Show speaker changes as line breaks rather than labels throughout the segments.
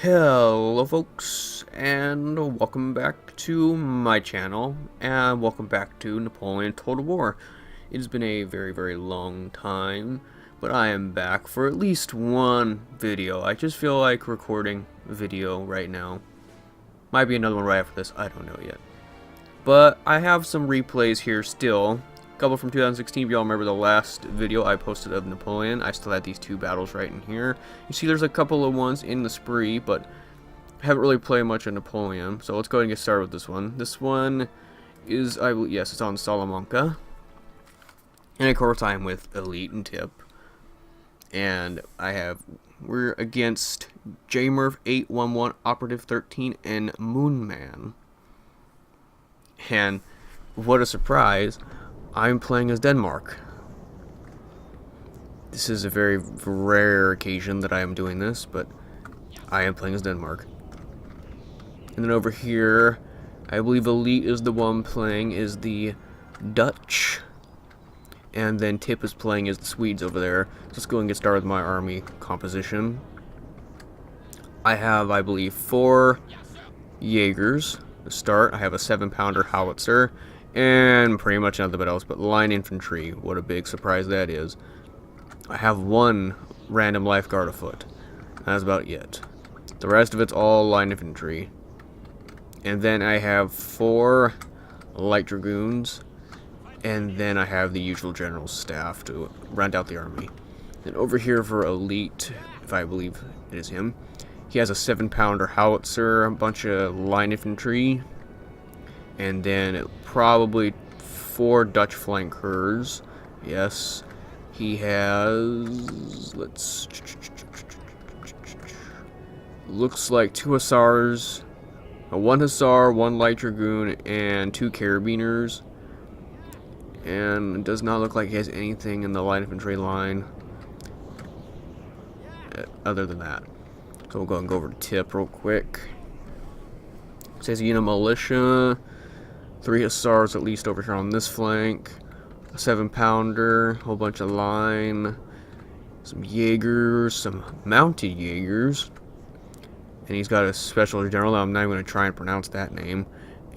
Hello folks, and welcome back to my channel, and welcome back to Napoleon Total War. It has been a very long time, but I am back for at least one video. I just feel like recording a video right now. Might be another one right after this, I don't know yet. But I have some replays here still. A couple from 2016, if y'all remember the last video I posted of Napoleon. I still had these two battles right in here. You see there's a couple of ones in the spree, but I haven't really played much of Napoleon. So let's go ahead and get started with this one. This one is, yes, it's on Salamanca. And of course I'm with Elite and Tip. And we're against JMurph 811, Operative 13, and Moonman. And what a surprise, I'm playing as Denmark. This is a very rare occasion that I am doing this, but I am playing as Denmark. And then over here, I believe Elite is the one playing as the Dutch. And then Tip is playing as the Swedes over there. So let's go and get started with my army composition. I have, I believe, 4 Jaegers to start. I have a 7-pounder howitzer. And pretty much nothing else but line infantry. What a big surprise that is. I have 1 random lifeguard afoot. That's about it. The rest of it's all line infantry. And then I have 4 light dragoons. And then I have the usual general staff to round out the army. And over here for Elite, if I believe it is him, he has a 7-pounder howitzer, a bunch of line infantry, and then probably 4 Dutch flankers. Yes, he has, looks like 2 hussars, 1 hussar, 1 light dragoon, and 2 carabiners. And it does not look like he has anything in the light infantry line other than that. So we'll go and go over to Tip real quick. It says unit militia, 3 hussars at least over here on this flank, a 7-pounder, a whole bunch of line, some Jaegers, some mounted Jaegers, and he's got a special general. I'm not even going to try and pronounce that name,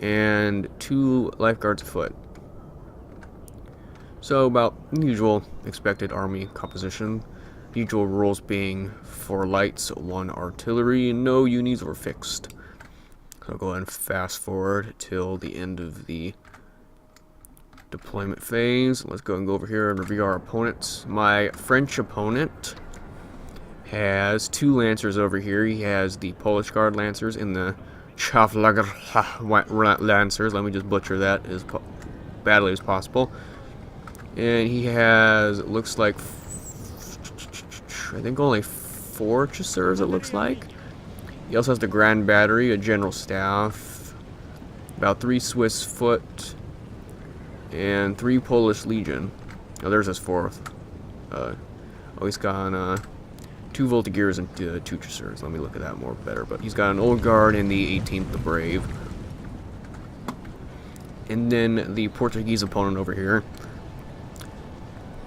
and 2 lifeguards afoot. So about usual expected army composition. Usual rules being 4 lights, 1 artillery, and no unis were fixed. So I'll go ahead and fast forward till the end of the deployment phase. Let's go and go over here and review our opponents. My French opponent has 2 lancers over here. He has the Polish Guard lancers and the Chaflager lancers. Let me just butcher that as badly as possible. And he has, it looks like, I think only 4 chasseurs, it looks like. He also has the Grand Battery, a general staff, about 3 Swiss foot, and 3 Polish Legion. Oh, there's his 4th. He's got 2 Voltigeurs and 2 chasseurs. Let me look at that more better. But he's got an Old Guard and the 18th, the Brave. And then the Portuguese opponent over here,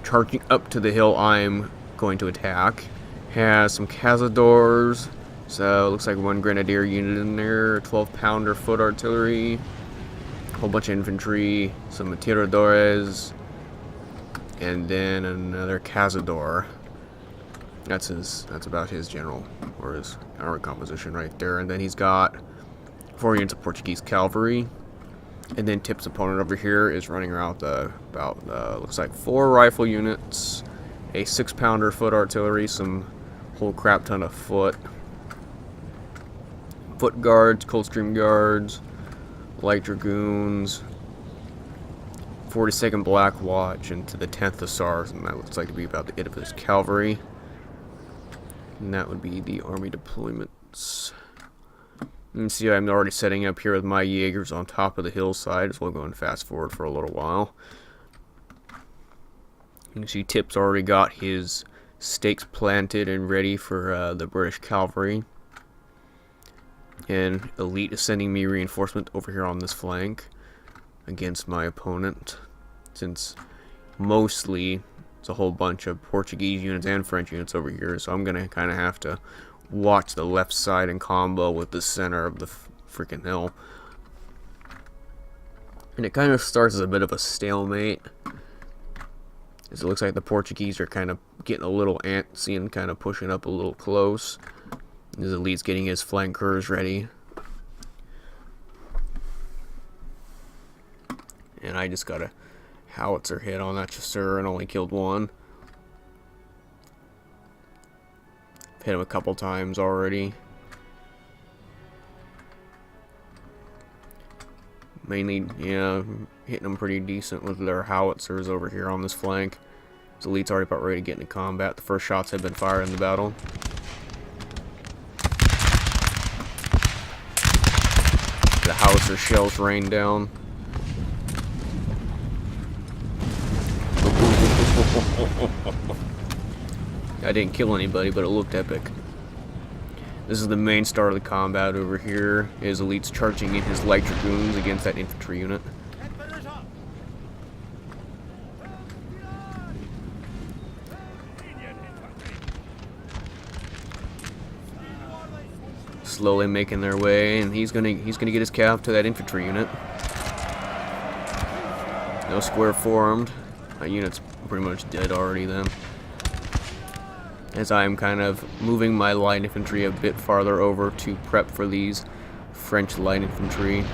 charging up to the hill I'm going to attack, has some Cazadors, so it looks like 1 grenadier unit in there, 12-pounder foot artillery, a whole bunch of infantry, some tiradores, and then another Cazador. That's about his general, or his army composition right there. And then he's got 4 units of Portuguese cavalry. And then Tip's opponent over here is running around looks like 4 rifle units, a 6-pounder foot artillery, some whole crap ton of foot guards, Coldstream guards, light dragoons, 42nd Black Watch, and to the 10th Hussars, and that looks like to be about the it of his cavalry. And that would be the army deployments. You can see I'm already setting up here with my Jaegers on top of the hillside, so we'll go and fast forward for a little while. You can see Tip's already got his stakes planted and ready for the British cavalry. And Elite is sending me reinforcement over here on this flank against my opponent, since mostly it's a whole bunch of Portuguese units and French units over here, so I'm going to kind of have to watch the left side in combo with the center of the freaking hill. And it kind of starts as a bit of a stalemate, as it looks like the Portuguese are kind of getting a little antsy and kind of pushing up a little close. His elite's getting his flankers ready. And I just got a howitzer hit on that chasseur and only killed one. Hit him a couple times already. Mainly, yeah, hitting them pretty decent with their howitzers over here on this flank. His elite's already about ready to get into combat. The first shots have been fired in the battle. The howitzer shells rain down. I didn't kill anybody, but it looked epic. This is the main start of the combat over here. His elite's charging in his light dragoons against that infantry unit. Slowly making their way, and he's gonna get his cap to that infantry unit. No square formed. That unit's pretty much dead already then. As I'm kind of moving my light infantry a bit farther over to prep for these French light infantry.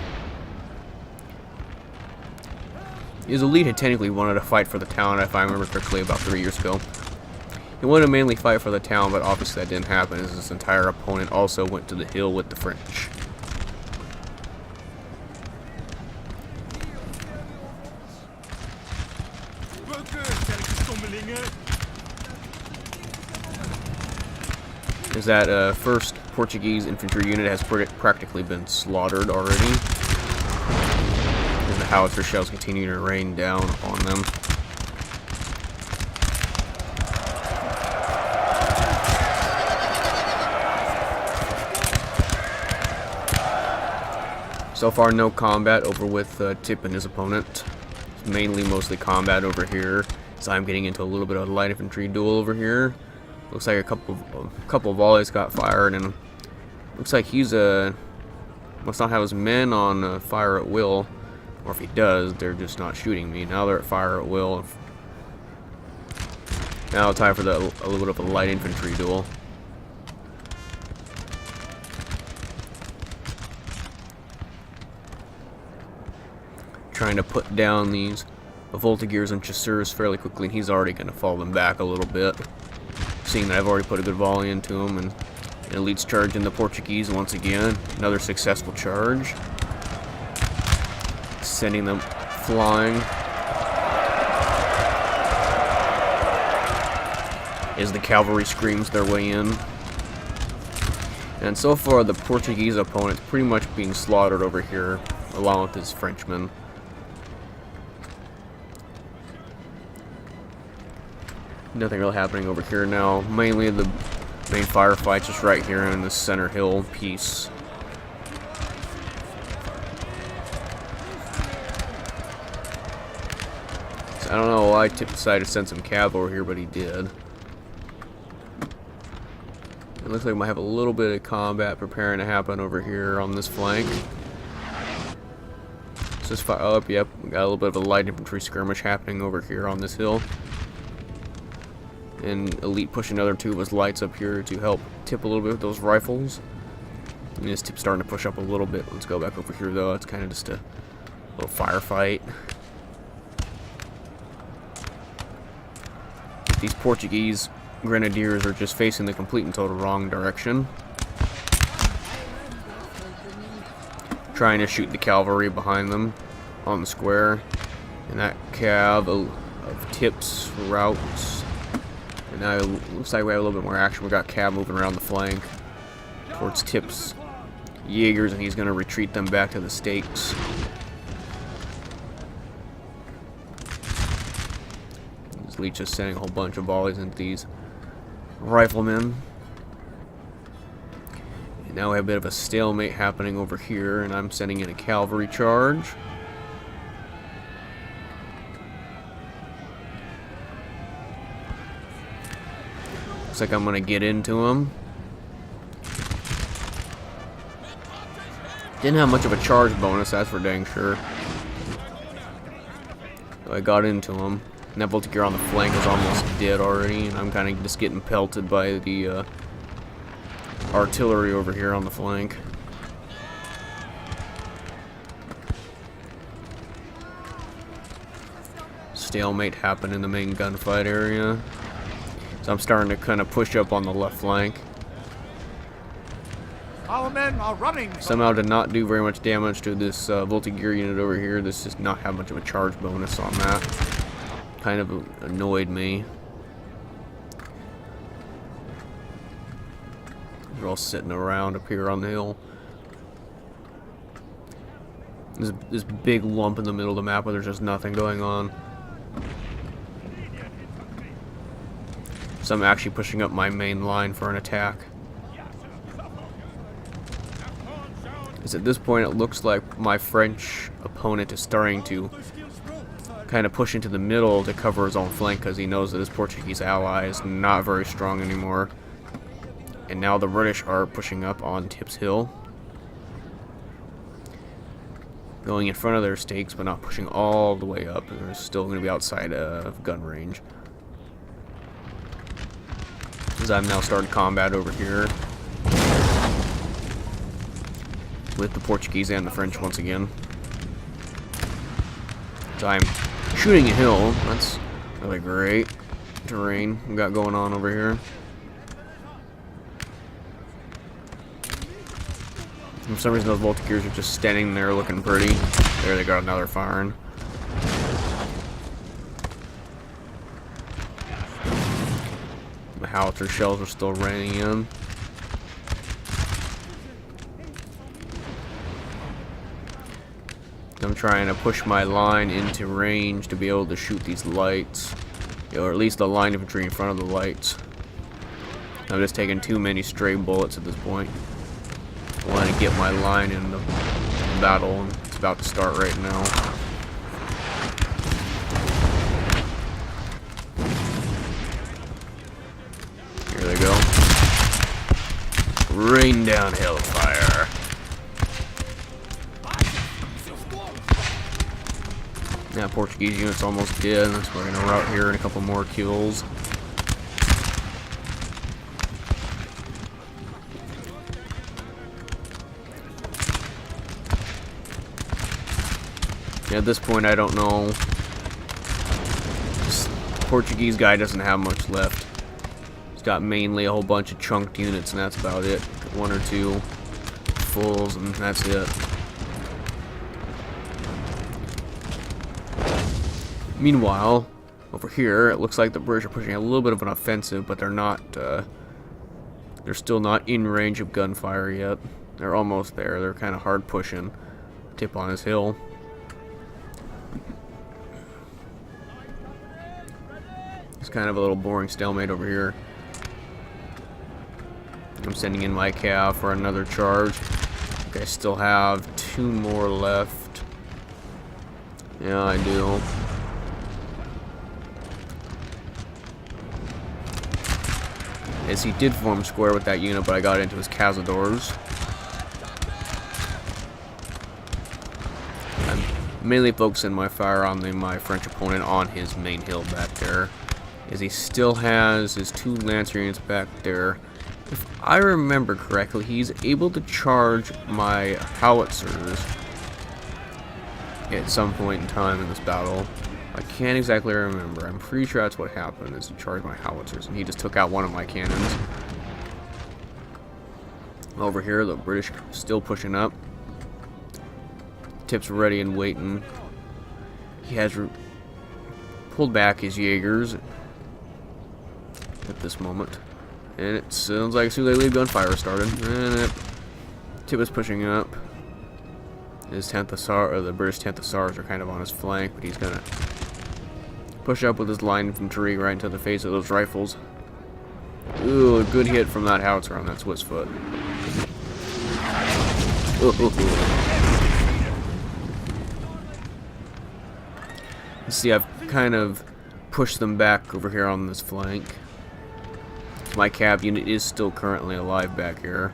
His elite had technically wanted to fight for the town, if I remember correctly, about 3 years ago. He wanted to mainly fight for the town, but obviously that didn't happen, as his entire opponent also went to the hill with the French. As that first Portuguese infantry unit has practically been slaughtered already, as the howitzer shells continue to rain down on them. So far, no combat over with Tip and his opponent. It's mostly combat over here. So I'm getting into a little bit of a light infantry duel over here. Looks like a couple of volleys got fired, and looks like he's must not have his men on fire at will, or if he does, they're just not shooting me. Now they're at fire at will. Now it's time for a little bit of a light infantry duel. Trying to put down these voltigears and chasseurs fairly quickly, and he's already going to fall them back a little bit. Seeing that I've already put a good volley into him, and elite's charging the Portuguese once again. Another successful charge. Sending them flying. As the cavalry screams their way in. And so far the Portuguese opponent's pretty much being slaughtered over here, along with his Frenchmen. Nothing really happening over here now. Mainly the main firefight just right here in the center hill piece. So I don't know why Tip decided to send some cavalry here, but he did. It looks like we might have a little bit of combat preparing to happen over here on this flank. So just fire up, yep, we got a little bit of a light infantry skirmish happening over here on this hill. And elite push another two of his lights up here to help Tip a little bit with those rifles. And this Tip's starting to push up a little bit. Let's go back over here though. It's kind of just a little firefight. These Portuguese grenadiers are just facing the complete and total wrong direction. Trying to shoot the cavalry behind them on the square. And that cav of Tip's routes. And now it looks like we have a little bit more action. We got cav moving around the flank towards Tip's Jaegers, and he's going to retreat them back to the stakes. This Leech is sending a whole bunch of volleys into these riflemen. And now we have a bit of a stalemate happening over here, and I'm sending in a cavalry charge. Looks like I'm going to get into him. Didn't have much of a charge bonus, that's for dang sure. So I got into him. And that Voltigeur on the flank is almost dead already, and I'm kind of just getting pelted by the artillery over here on the flank. Stalemate happened in the main gunfight area. So I'm starting to kind of push up on the left flank.
Our men are running.
Somehow did not do very much damage to this Voltigeur unit over here. This does not have much of a charge bonus on that. Kind of annoyed me. They're all sitting around up here on the hill. There's this big lump in the middle of the map where there's just nothing going on. So I'm actually pushing up my main line for an attack. Because at this point it looks like my French opponent is starting to kind of push into the middle to cover his own flank because he knows that his Portuguese ally is not very strong anymore. And now the British are pushing up on Tips Hill. Going in front of their stakes but not pushing all the way up. They're still going to be outside of gun range. As I've now started combat over here with the Portuguese and the French once again. So I'm shooting a hill. That's really great terrain we got going on over here. For some reason those Voltigeurs are just standing there looking pretty. There they got another firing. The howitzer shells are still raining in. I'm trying to push my line into range to be able to shoot these lights. Or at least the line infantry in front of the lights. I'm just taking too many stray bullets at this point. I want to get my line in the battle, and it's about to start right now. Here they go. Rain down hellfire. That Portuguese unit's almost dead. We're gonna rout here and a couple more kills. At this point, I don't know. This Portuguese guy doesn't have much left. He's got mainly a whole bunch of chunked units, and that's about it. One or two fulls, and that's it. Meanwhile, over here, it looks like the British are pushing a little bit of an offensive, but they're not. They're still not in range of gunfire yet. They're almost there. They're kind of hard pushing. Tip on his hill. It's kind of a little boring stalemate over here. I'm sending in my cav for another charge. Okay, I still have 2 more left. Yeah, I do. As he did form square with that unit, but I got into his cazadors. I'm mainly focusing my fire on my French opponent on his main hill back there, as he still has his 2 Lancer units back there. If I remember correctly, he's able to charge my howitzers at some point in time in this battle. I can't exactly remember. I'm pretty sure that's what happened, is he charged my howitzers, and he just took out one of my cannons. Over here, the British still pushing up. Tip's ready and waiting. He has pulled back his Jaegers at this moment. And it sounds like as soon as they leave, gunfire started. And Tip is pushing up. His 10th Hussar, or the British 10th Hussars are kind of on his flank, but he's gonna push up with his line infantry right into the face of those rifles. Ooh, a good hit from that howitzer on that Swiss foot. Ooh. See, I've kind of pushed them back over here on this flank. My cav unit is still currently alive back here.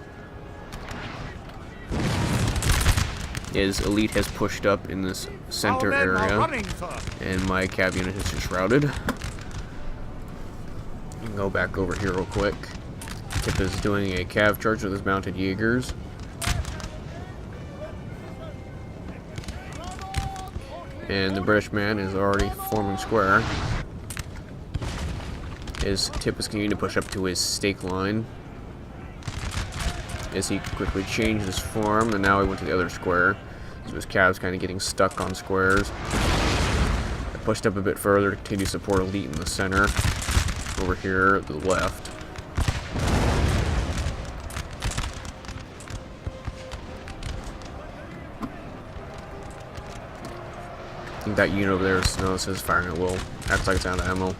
is elite has pushed up in this center area, and my cav unit has just routed. Go back over here real quick. Tip is doing a cav charge with his mounted Jaegers. And the British man is already forming square. His Tip is continuing to push up to his stake line as he quickly changed his form, and now he went to the other square. So his cav's kind of getting stuck on squares. I pushed up a bit further to continue to support elite in the center. Over here to the left. I think that unit over there is firing at will. Acts like it's out of ammo.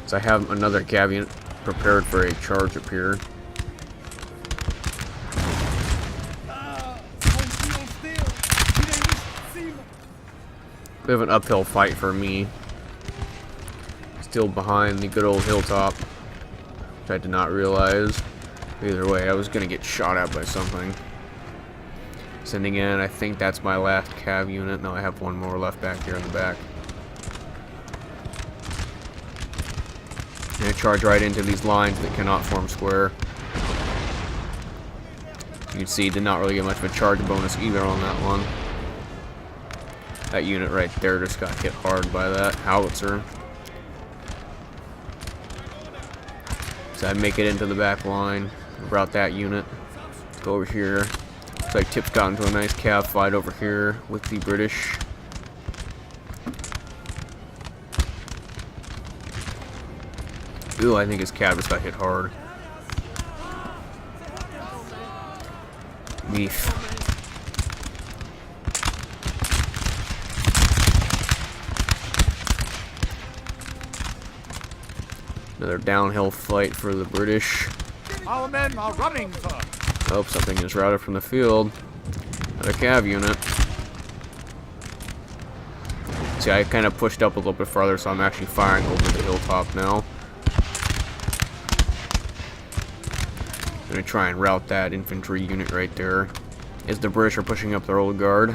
So I have another cav unit prepared for a charge up here. We have an uphill fight for me. Still behind the good old hilltop, which I did not realize. Either way, I was gonna get shot at by something. Sending in, I think that's my last cav unit. No, I have one more left back here in the back. And I charge right into these lines that cannot form square. You can see, did not really get much of a charge bonus either on that one. That unit right there just got hit hard by that howitzer. So I make it into the back line, route that unit, go over here. Looks like Tip's got into a nice cav fight over here with the British. Ooh, I think his cav just got hit hard. Beef. Another downhill fight for the British.
Our men are running, sir.
Oh, something is routed from the field. Another cav unit. See, I kind of pushed up a little bit farther, so I'm actually firing over the hilltop now. I'm gonna try and route that infantry unit right there, as the British are pushing up their old guard.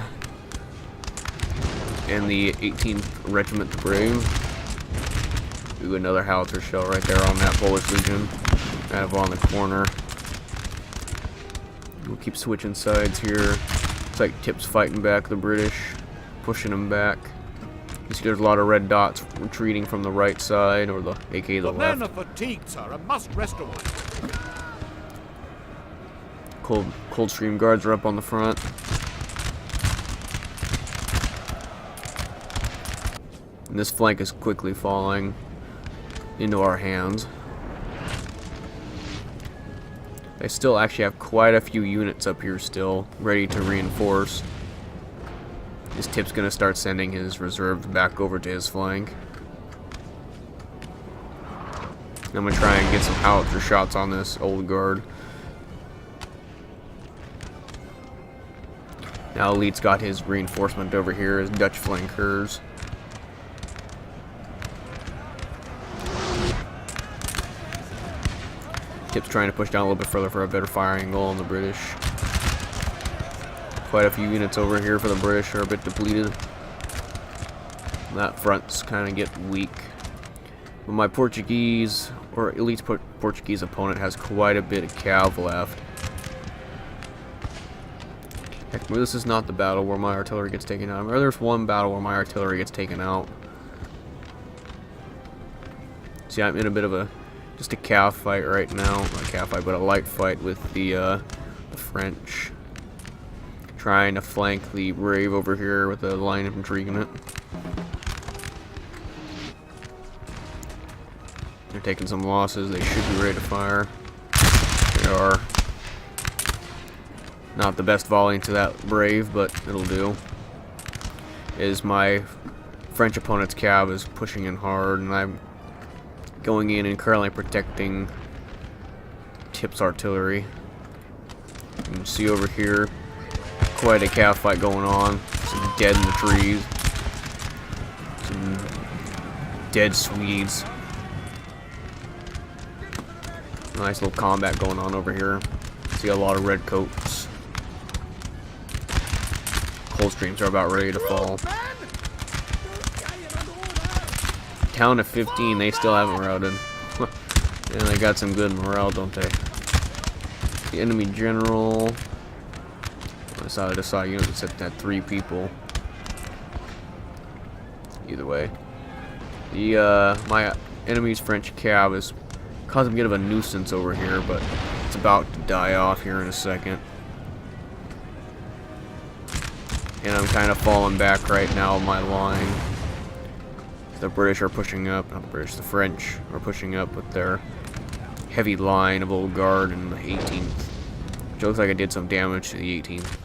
And the 18th Regiment, the Brave. Ooh, another howitzer shell right there on that Polish Legion. Kind of on the corner. We'll keep switching sides here. Looks like Tip's fighting back the British, pushing them back. You see there's a lot of red dots retreating from the right side, or the aka the left.
Men are fatigued, sir, and must rest a while.
Coldstream guards are up on the front. And this flank is quickly falling into our hands. I still actually have quite a few units up here still, ready to reinforce. This Tip's gonna start sending his reserves back over to his flank. I'm gonna try and get some howitzer shots on this old guard. Now Elite's got his reinforcement over here, his Dutch flankers. Tip's trying to push down a little bit further for a better fire angle on the British. Quite a few units over here for the British are a bit depleted. That front's kind of get weak. But my Portuguese, or Elite's Portuguese opponent has quite a bit of cav left. Heck, this is not the battle where my artillery gets taken out. Or there's one battle where my artillery gets taken out. See, I'm in a bit of just a cav fight right now. Not a cav fight, but a light fight with the French. Trying to flank the Brave over here with a line infantry unit. They're taking some losses. They should be ready to fire. They are. Not the best volley into that Brave, but it'll do. Is my French opponent's cav is pushing in hard, and I'm going in and currently protecting Tip's artillery. You can see over here, quite a cav fight going on. Some dead in the trees. Some dead Swedes. Nice little combat going on over here. See a lot of red coats. Coldstreams are about ready to fall. Down to 15, they still haven't routed. And they got some good morale, don't they? The enemy general. I saw unit that said that 3 people. Either way. My enemy's French cab is causing a bit of a nuisance over here, but it's about to die off here in a second. And I'm kind of falling back right now on my line. The British are pushing up, not the British, the French are pushing up with their heavy line of old guard in the 18th. Which looks like I did some damage to the 18th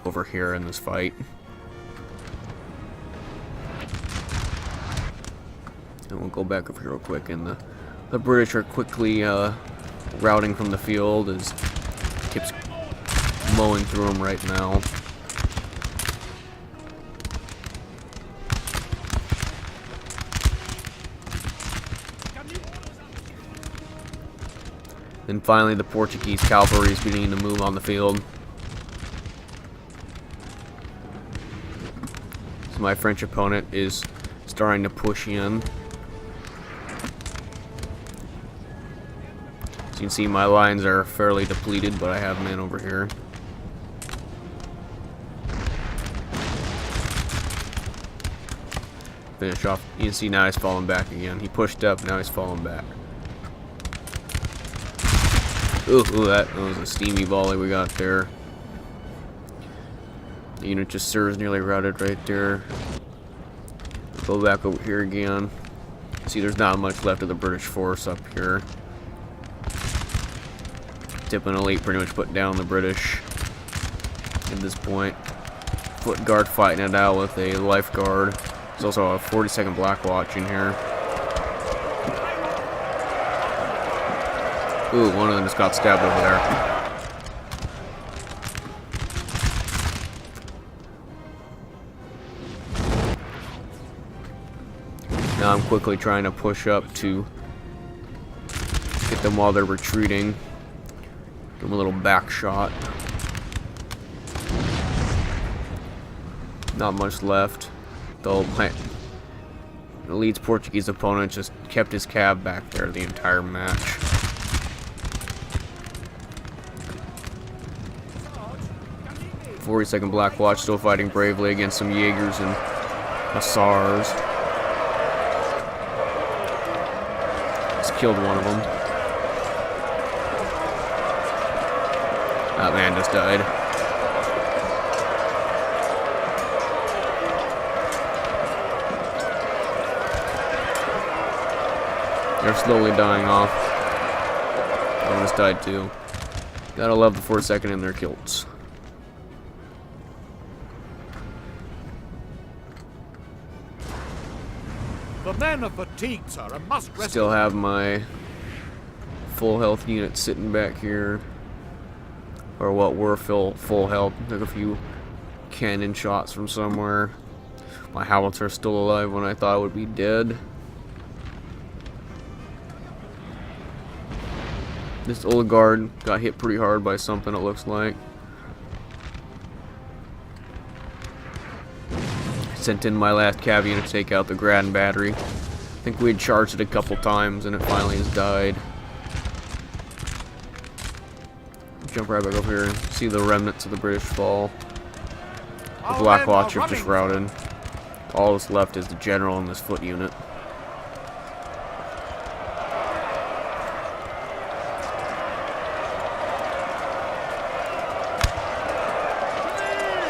over here in this fight. And we'll go back over here real quick, and the British are quickly routing from the field as Kip's mowing through them right now. Then finally the Portuguese cavalry is beginning to move on the field. So my French opponent is starting to push in. As you can see, my lines are fairly depleted, but I have men over here. Finish off. You can see now he's falling back again. He pushed up, now he's falling back. Ooh, that was a steamy volley we got there. The unit just serves nearly routed right there. Go back over here again. See, there's not much left of the British force up here. Tip and Elite pretty much put down the British at this point. Foot guard fighting it out with a life guard. There's also a 40-second Black Watch in here. Ooh, one of them just got stabbed over there. Now I'm quickly trying to push up to get them while they're retreating. Give them a little back shot. Not much left. Though my Elite's Portuguese opponent just kept his cab back there the entire match. "40-second Black Watch still fighting bravely against some Jaegers and Hussars. Just killed one of them. That man just died. They're slowly dying off. One just died too. Gotta love the 4th in their kilts.
The men are fatigued, sir, and must rest.
Still have my full health unit sitting back here. Or what were full health. Took a few cannon shots from somewhere. My howitzer is still alive when I thought it would be dead. This old guard got hit pretty hard by something, it looks like. Sent in my last cav unit to take out the Grand Battery. I think we had charged it a couple times and it finally has died. Jump right back over here and see the remnants of the British fall. The Black Watch have just routed. All that's left is the general and this foot unit.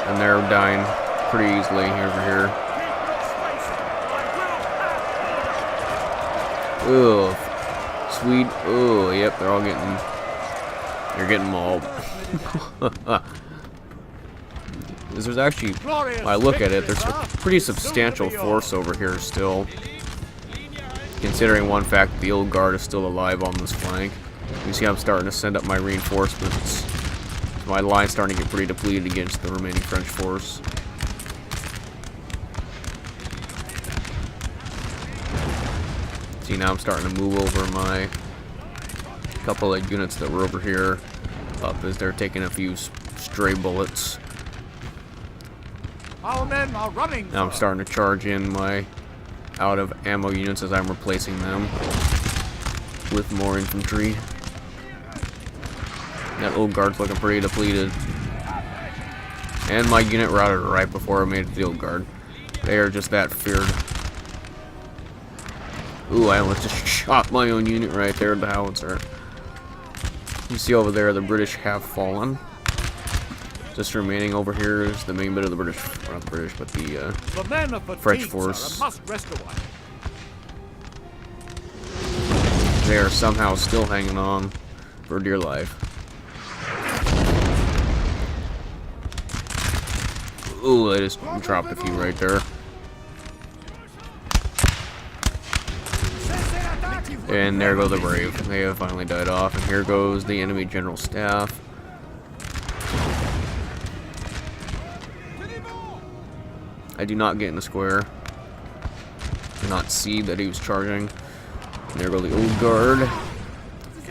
And they're dying pretty easily over here. Ooh, sweet. Ooh, yep, they're all getting mauled. There's actually, when I look at it, there's a pretty substantial force over here still. Considering one fact, the old guard is still alive on this flank. You see I'm starting to send up my reinforcements. My line's starting to get pretty depleted against the remaining French force. See, now I'm starting to move over my couple of units that were over here up as they're taking a few stray bullets.
Our men are running.
Now I'm
sir.
starting to charge in my out of ammo units as I'm replacing them with more infantry. That old guard's looking pretty depleted. And my unit routed right before I made it to the old guard. They are just that feared. Ooh, I almost just shot my own unit right there, the howitzer. You see over there, the British have fallen. Just remaining over here is the main bit of the British, not the British, but the
men are
French
fatigued,
force.
sir, and must rest a while.
They are somehow still hanging on for dear life. Ooh, I just dropped a few right there. And there go the brave. They have finally died off. And here goes the enemy general staff. I do not get in the square. Do not see that he was charging. And there go the old guard.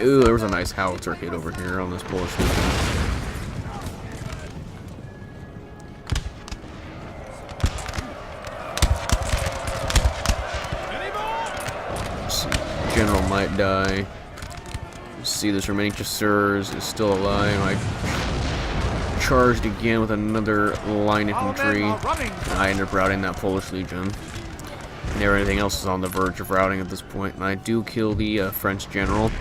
Ooh, there was a nice howitzer hit over here on this Polish legion. General might die. See, this remaining chasseurs is still alive. I charged again with another line infantry. And I ended up routing that Polish legion. And everything else is on the verge of routing at this point. And I do kill the French general.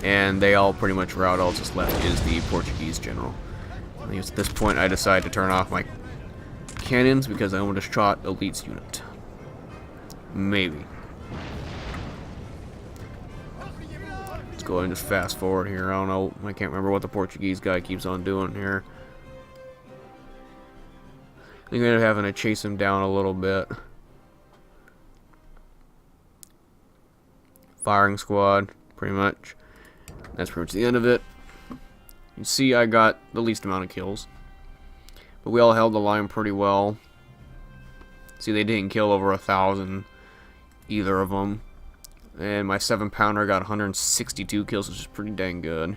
And they all pretty much rout. All that's left is the Portuguese general. I think at this point I decide to turn off my cannons because I almost shot Elite's unit. Maybe. Let's go ahead and just fast forward here. I don't know. I can't remember what the Portuguese guy keeps on doing here. I think we're having to chase him down a little bit. Firing squad, pretty much. That's pretty much the end of it. You see, I got the least amount of kills. But we all held the line pretty well. See, they didn't kill over 1,000. Either of them. And my 7-pounder got 162 kills, which is pretty dang good.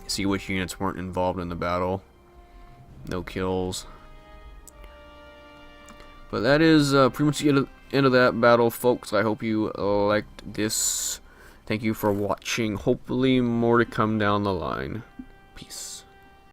See which units weren't involved in the battle. No kills. But that is pretty much the end of that battle, folks. I hope you liked this. Thank you for watching. Hopefully more to come down the line. Peace.